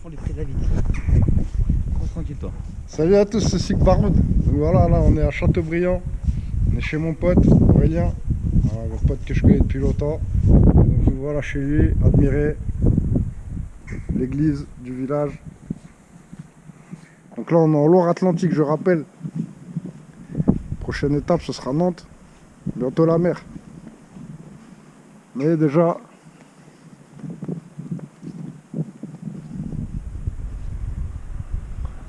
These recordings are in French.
font les prix de la vie. Tranquille toi. Salut à tous, c'est Sick Baroud. Donc voilà, là on est à Châteaubriand. On est chez mon pote Aurélien, le pote que je connais depuis longtemps. Donc nous voilà chez lui, admirer l'église du village. Donc là on est en Loire-Atlantique, je rappelle. Prochaine étape ce sera Nantes. Bientôt la mer. Mais déjà...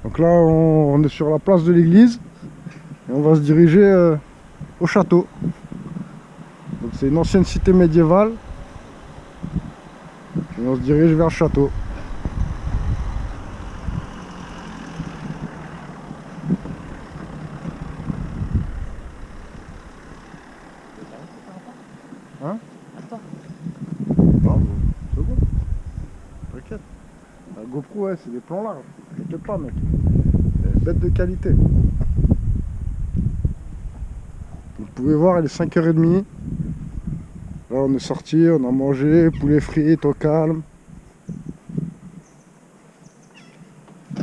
Donc là on est sur la place de l'église. Et on va se diriger au château. Donc c'est une ancienne cité médiévale. Et on se dirige vers le château. Hein? Attends. Non, c'est bon. T'inquiète. La GoPro, ouais, c'est des plans larges. T'inquiète pas, mec. Bête de qualité. Vous pouvez voir, il est 5h30. Là, on est sorti, on a mangé, poulet frites au calme. Et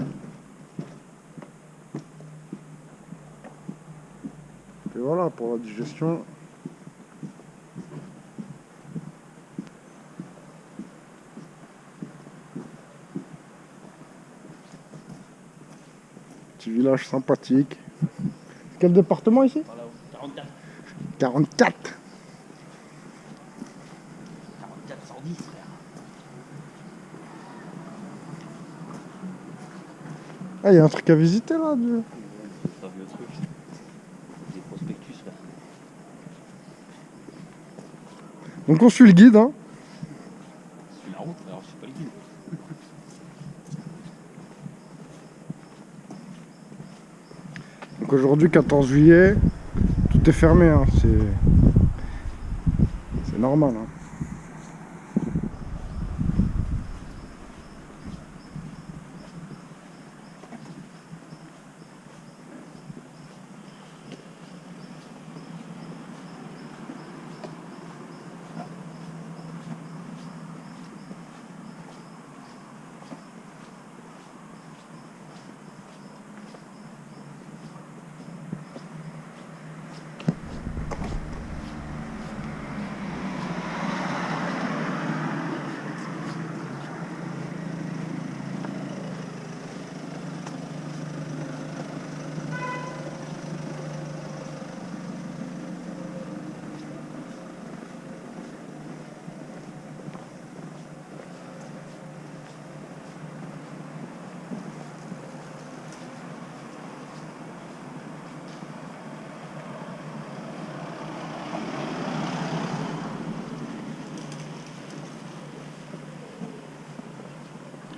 voilà, pour la digestion. Petit village sympathique. Quel département ici? 44. 44. 44, 110 frère. Ah, il y a un truc à visiter là. Pas vu le truc. Des prospectus frère. Donc on suit le guide, hein. C'est la route, alors je sais pas le guide. Donc aujourd'hui 14 juillet, tout est fermé, hein. C'est normal, hein.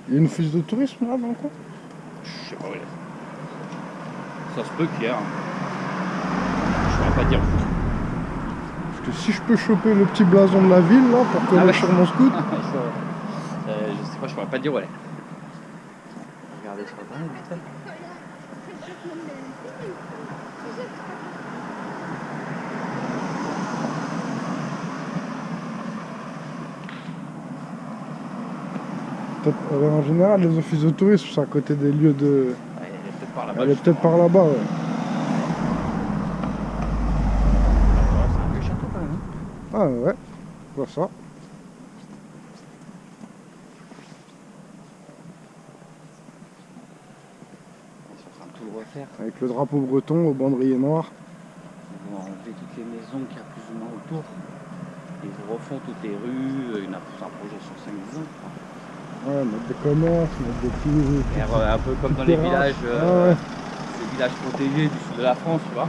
Il y a une office de tourisme là dans le coin? Je sais pas où il est. Ça se peut qu'il y ait un. Je pourrais pas dire. Parce que si je peux choper le petit blason de la ville là pour coller sur mon scoot. Je sais pas, je pourrais pas dire où elle est. Regardez sur internet vite fait. En général, les offices de tourisme sont à côté des lieux de. Ouais, elle est peut-être par là-bas. Elle est peut-être par là-bas, ouais. C'est un vieux château quand même. Ah ouais, je vois ça. Ils sont en train de tout le refaire. Avec le drapeau breton au banderier noir. Ils vont enlever toutes les maisons qu'il y a plus ou moins autour. Ils refont toutes les rues. C'est un projet sur 5-10 ans. Ouais, mettre des commerces, mettre des petits. Faire un peu comme dans les villages, ouais. les villages protégés du sud de la France, tu vois.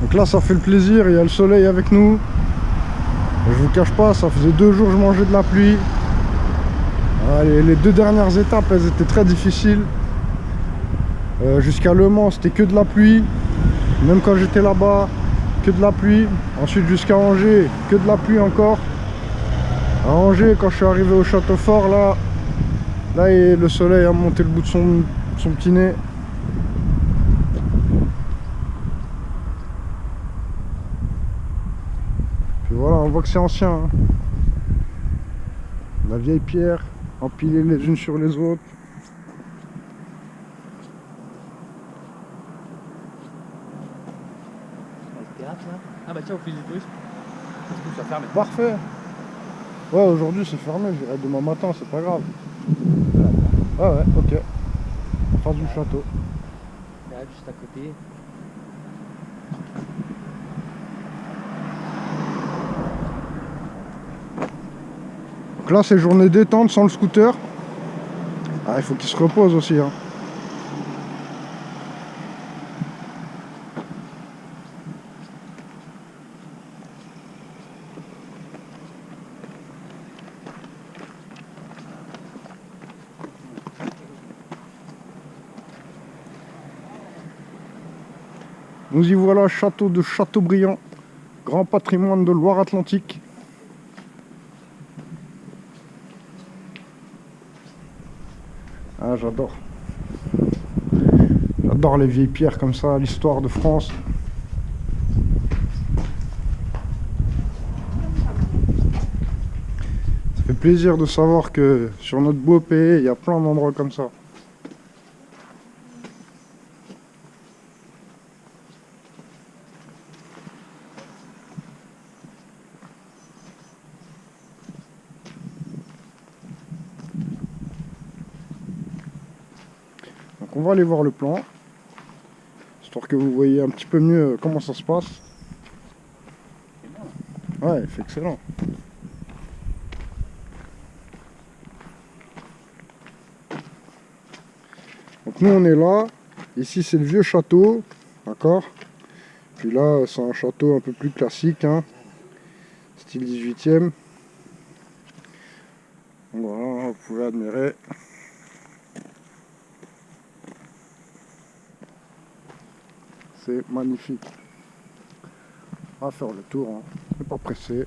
Donc là ça fait le plaisir, il y a le soleil avec nous. Je vous cache pas, ça faisait 2 jours que je mangeais de la pluie. Les 2 dernières étapes elles étaient très difficiles. Jusqu'à Le Mans c'était que de la pluie. Même quand j'étais là-bas, que de la pluie. Ensuite jusqu'à Angers, que de la pluie encore. À Angers, quand je suis arrivé au château fort, là le soleil a monté le bout de son petit nez. Puis voilà, on voit que c'est ancien, hein. La vieille pierre empilée les unes sur les autres. Le théâtre là. Ah bah tiens, au fil du tourisme. Ça se trouve, ça ferme. Parfait. Ouais, aujourd'hui c'est fermé, j'irai demain matin, c'est pas grave. Ah ouais, ok. En face du château. Là, juste à côté. Donc là c'est journée détente sans le scooter. Ah, il faut qu'il se repose aussi, hein. Nous y voilà, château de Châteaubriand, grand patrimoine de Loire-Atlantique. Ah, j'adore. J'adore les vieilles pierres comme ça, l'histoire de France. Ça fait plaisir de savoir que sur notre beau pays, il y a plein d'endroits comme ça. Donc on va aller voir le plan, histoire que vous voyez un petit peu mieux comment ça se passe. Ouais, il fait excellent. Donc nous on est là, ici c'est le vieux château, d'accord. Puis là c'est un château un peu plus classique, hein, style 18e. Voilà, vous pouvez admirer. C'est magnifique. On va faire le tour, hein. On n'est pas pressé.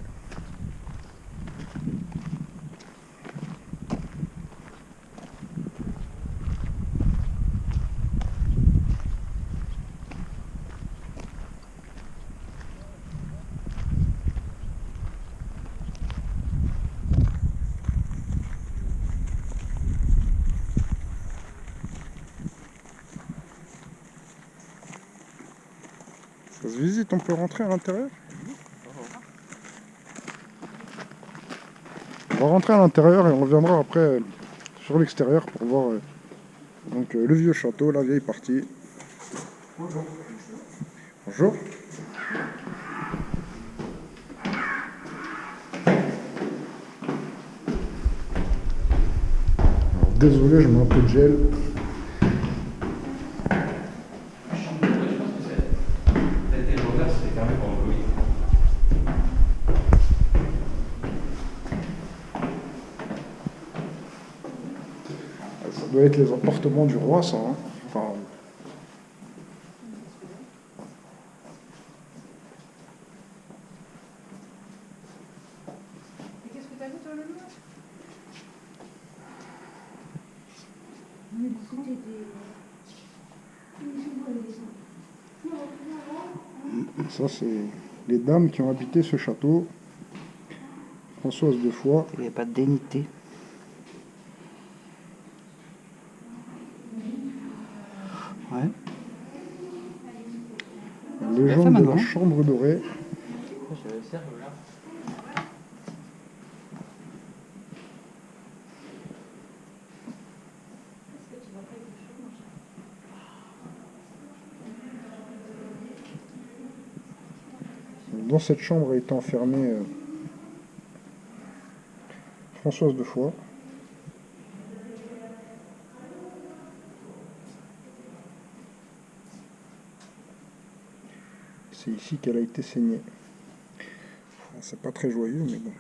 Ça se visite, on peut rentrer à l'intérieur. On va rentrer à l'intérieur et on reviendra après sur l'extérieur pour voir donc, le vieux château, la vieille partie. Bonjour. Bonjour. Alors, désolé, je mets un peu de gel. Ça doit être les appartements du roi, ça, hein. Enfin, Et qu'est-ce que t'as vu toi le mur? ça, c'est les dames qui ont habité ce château. Françoise de Foix. Il n'y a pas de dignité. Ouais. La légende de la chambre dorée. Dans cette chambre a été enfermée Françoise de Foix. C'est ici qu'elle a été saignée. Enfin, c'est pas très joyeux, mais bon.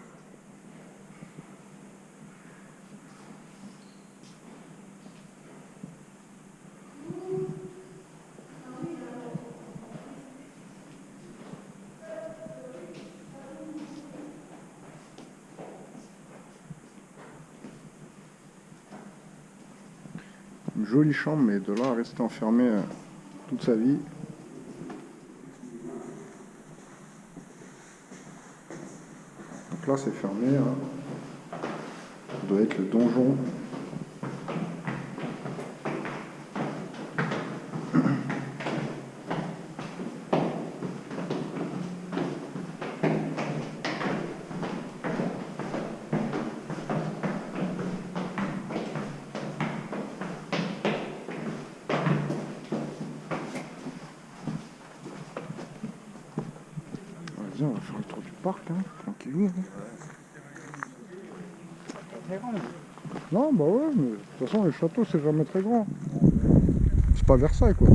jolie chambre, mais de là à rester enfermé toute sa vie. Donc là c'est fermé, hein. Ça doit être le donjon. Vas-y, on va faire le tour du parc, hein, tranquille. Très grand. Non, bah ouais, mais de toute façon, les châteaux, c'est jamais très grand. C'est pas Versailles, quoi. On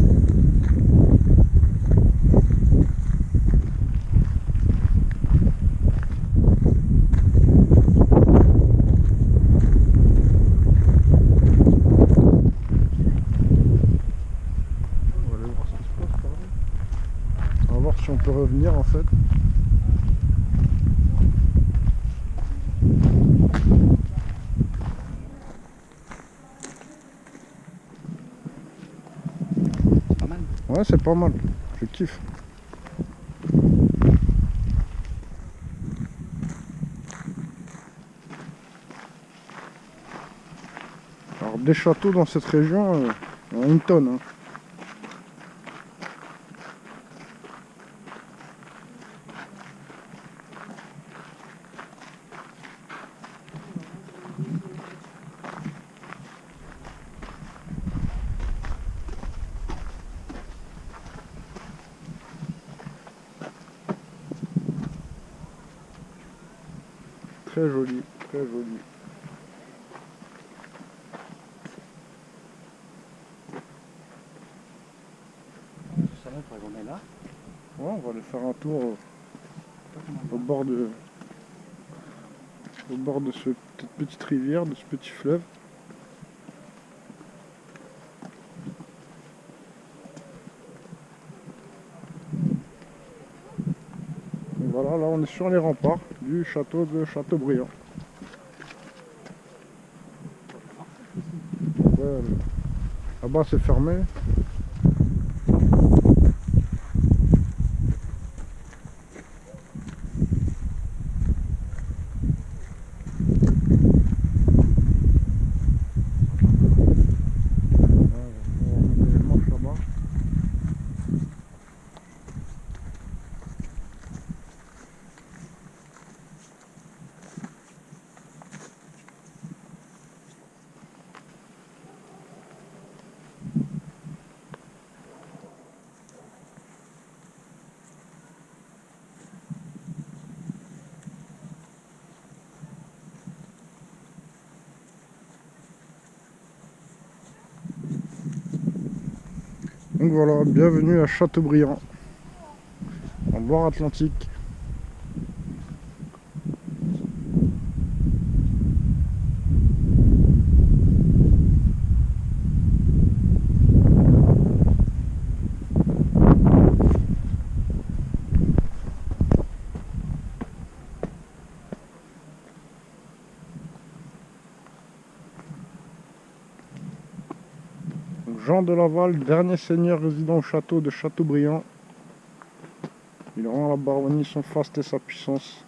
va aller voir ce qui se passe par là. On va voir si on peut revenir, en fait. Ouais, c'est pas mal. Je kiffe. Alors, des châteaux dans cette région, il y en a une tonne. Hein. Très joli, très joli. Ça va, on est là. Ouais, on va aller faire un tour au bord de cette petite rivière, de ce petit fleuve. Et voilà, là on est sur les remparts du château de Châteaubriand. Ouais, là-bas c'est fermé. Donc voilà, bienvenue à Châteaubriand, en Loire-Atlantique. Jean de Laval, dernier seigneur résident au château de Châteaubriand. Il rend à la Baronnie son faste et sa puissance.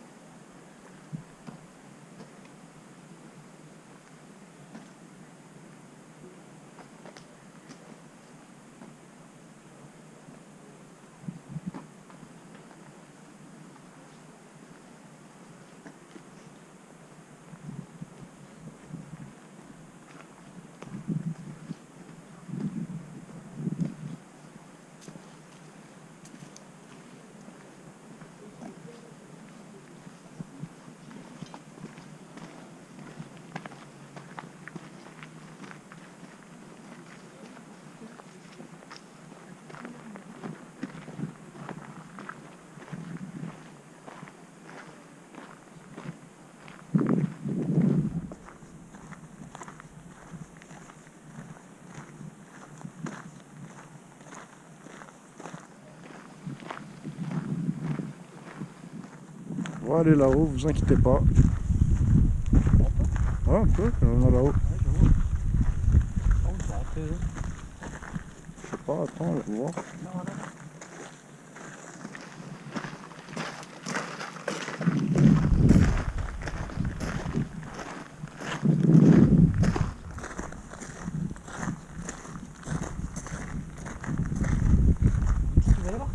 On va aller là-haut, vous inquiétez pas. Ah, un peu, on a là-haut. montrer eux? Je sais pas, attends, on va voir. Non, voilà. Tu vas là-bas?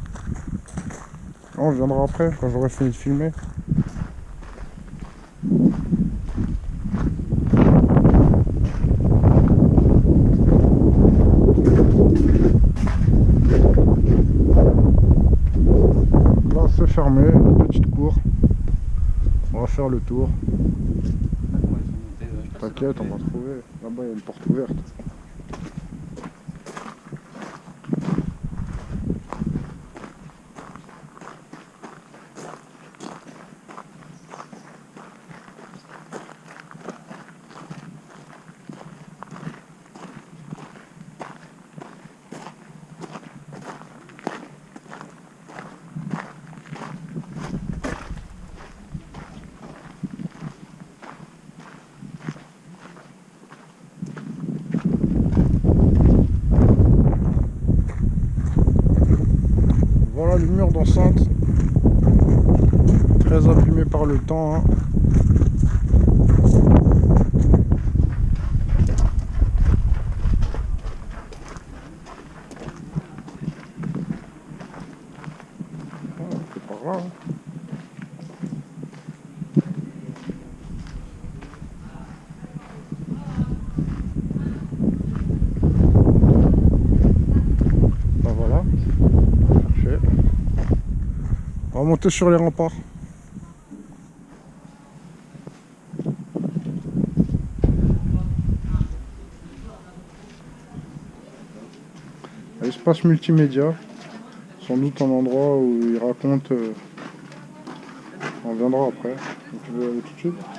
Non, on viendra après, quand j'aurai fini de filmer. Là, c'est fermé, une petite cour. On va faire le tour. T'inquiète, on va trouver. Là-bas, il y a une porte ouverte. Voilà le mur d'enceinte. Très abîmé par le temps, hein. Ah, c'est par là, hein. Ben voilà. On va monter sur les remparts. Espace multimédia, sans doute un endroit où il raconte. On viendra après. Donc, tu veux aller tout de suite?